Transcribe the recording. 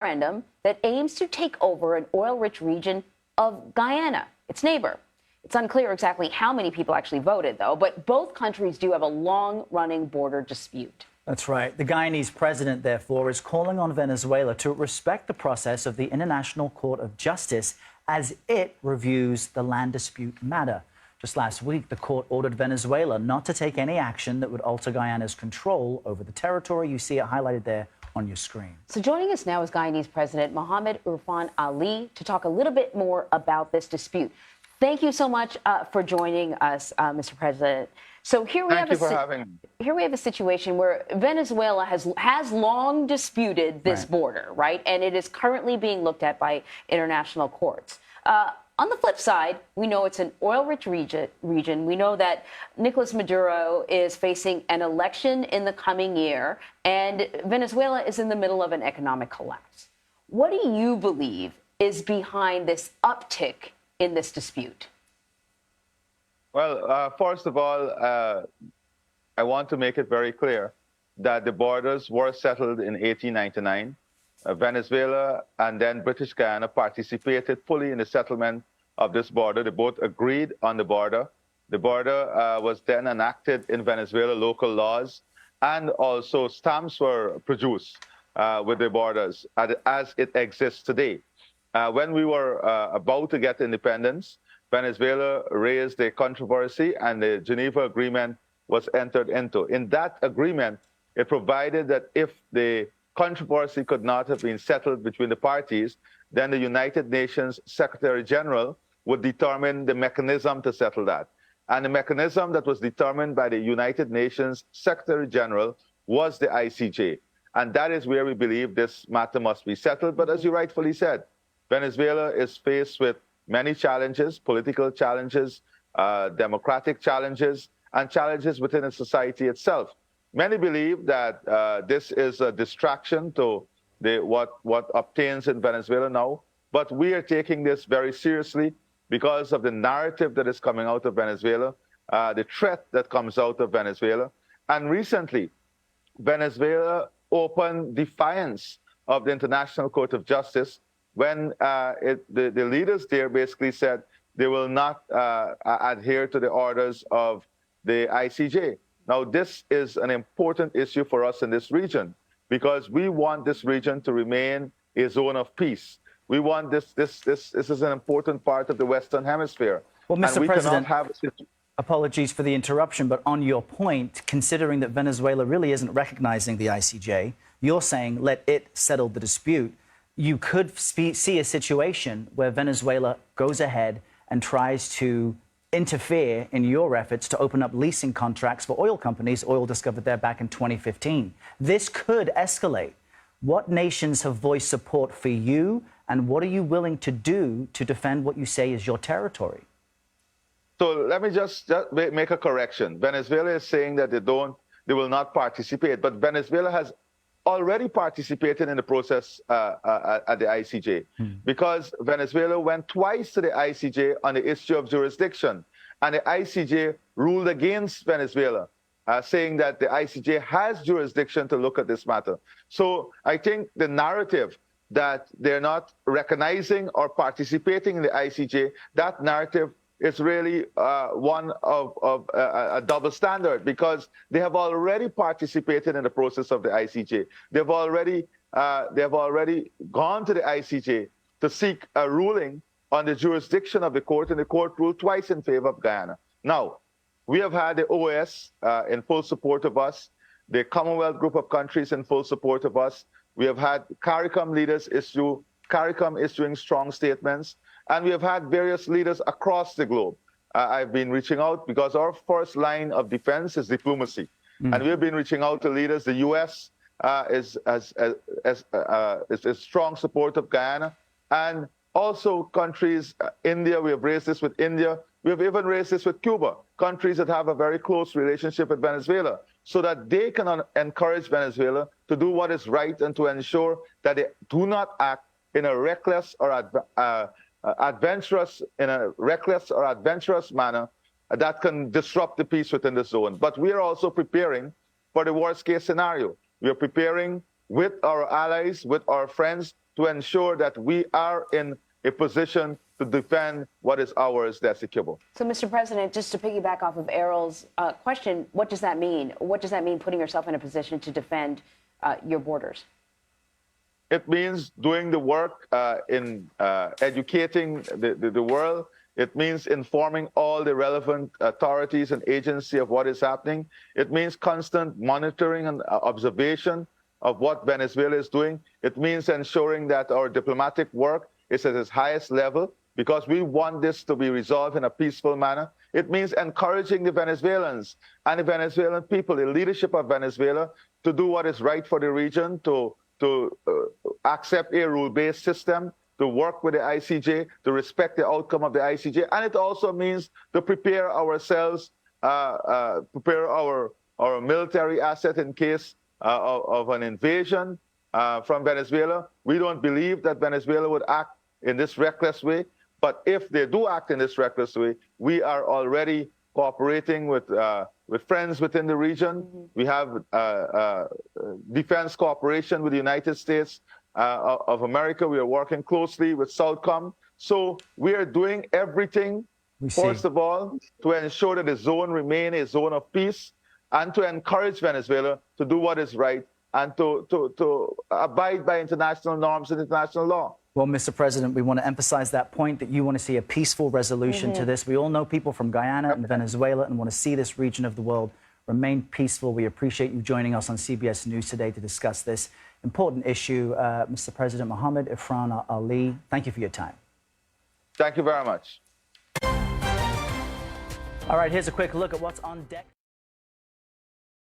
referendum that aims to take over an oil-rich region of Guyana, its neighbor. It's unclear exactly how many people actually voted, though, but both countries do have a long-running border dispute. That's right. The Guyanese president, therefore, is calling on Venezuela to respect the process of the International Court of Justice as it reviews the land dispute matter. Just last week, the court ordered Venezuela not to take any action that would alter Guyana's control over the territory. You see it highlighted there on your screen. So joining us now is Guyanese President President Irfaan Ali to talk a little bit more about this dispute. Thank you so much for joining us, Mr. President. So here we have a situation where Venezuela has long disputed this border, right? And it is currently being looked at by international courts. On the flip side, we know it's an oil-rich region. We know that Nicolas Maduro is facing an election in the coming year, and Venezuela is in the middle of an economic collapse. What do you believe is behind this uptick in this dispute? Well, first of all, I want to make it very clear that the borders were settled in 1899. Venezuela and then British Guyana participated fully in the settlement of this border. They both agreed on the border. The border was then enacted in Venezuela local laws, and also stamps were produced with the borders as it exists today. When we were about to get independence, Venezuela raised a controversy and the Geneva Agreement was entered into. In that agreement, it provided that if the controversy could not have been settled between the parties, then the United Nations Secretary General would determine the mechanism to settle that. And the mechanism that was determined by the United Nations Secretary General was the ICJ. And that is where we believe this matter must be settled. But as you rightfully said, Venezuela is faced with many challenges, political challenges, democratic challenges, and challenges within its society itself. Many believe that this is a distraction to what obtains in Venezuela now, but we are taking this very seriously because of the narrative that is coming out of Venezuela, the threat that comes out of Venezuela. And recently, Venezuela opened defiance of the International Court of Justice when the leaders there basically said they will not adhere to the orders of the ICJ. Now, this is an important issue for us in this region because we want this region to remain a zone of peace. We want this is an important part of the Western Hemisphere. Well, Mr. President, apologies for the interruption, but on your point, considering that Venezuela really isn't recognizing the ICJ, you're saying let it settle the dispute. You could see a situation where Venezuela goes ahead and tries to interfere in your efforts to open up leasing contracts for oil companies, oil discovered there back in 2015. This could escalate. What nations have voiced support for you, and what are you willing to do to defend what you say is your territory? So let me just make a correction. Venezuela is saying that they will not participate, but Venezuela has already participated in the process at the ICJ because Venezuela went twice to the ICJ on the issue of jurisdiction, and the ICJ ruled against Venezuela, saying that the ICJ has jurisdiction to look at this matter. So I think the narrative that they're not recognizing or participating in the ICJ, that narrative is really one of a double standard because they have already participated in the process of the ICJ. They have already gone to the ICJ to seek a ruling on the jurisdiction of the court, and the court ruled twice in favor of Guyana. Now, we have had the OAS in full support of us, the Commonwealth Group of Countries in full support of us. We have had CARICOM leaders issuing strong statements. And we have had various leaders across the globe. I've been reaching out because our first line of defense is diplomacy. And we've been reaching out to leaders. The U.S. is strong support of Guyana. And also countries, India, we have raised this with India. We have even raised this with Cuba, countries that have a very close relationship with Venezuela, so that they can encourage Venezuela to do what is right and to ensure that they do not act in a reckless or adventurous manner that can disrupt the peace within the zone. But we are also preparing for the worst case scenario. We are preparing with our allies, with our friends, to ensure that we are in a position to defend what is ours that's secure. So, Mr. President, just to piggyback off of Errol's question, what does that mean? What does that mean, putting yourself in a position to defend your borders? It means doing the work in educating the world. It means informing all the relevant authorities and agencies of what is happening. It means constant monitoring and observation of what Venezuela is doing. It means ensuring that our diplomatic work is at its highest level, because we want this to be resolved in a peaceful manner. It means encouraging the Venezuelans and the Venezuelan people, the leadership of Venezuela, to do what is right for the region, to accept a rule-based system, to work with the ICJ, to respect the outcome of the ICJ. And it also means to prepare ourselves, prepare our military asset in case of an invasion from Venezuela. We don't believe that Venezuela would act in this reckless way. But if they do act in this reckless way, we are already cooperating with friends within the region. Mm-hmm. We have defense cooperation with the United States of America. We are working closely with Southcom. So we are doing everything, first of all, to ensure that the zone remain a zone of peace, and to encourage Venezuela to do what is right and to abide by international norms and international law. Well, Mr. President, we want to emphasize that point, that you want to see a peaceful resolution to this. We all know people from Guyana and Venezuela and want to see this region of the world remain peaceful. We appreciate you joining us on CBS News today to discuss this important issue. Mr. President Mohammed Irfaan Ali, thank you for your time. Thank you very much. All right, here's a quick look at what's on deck.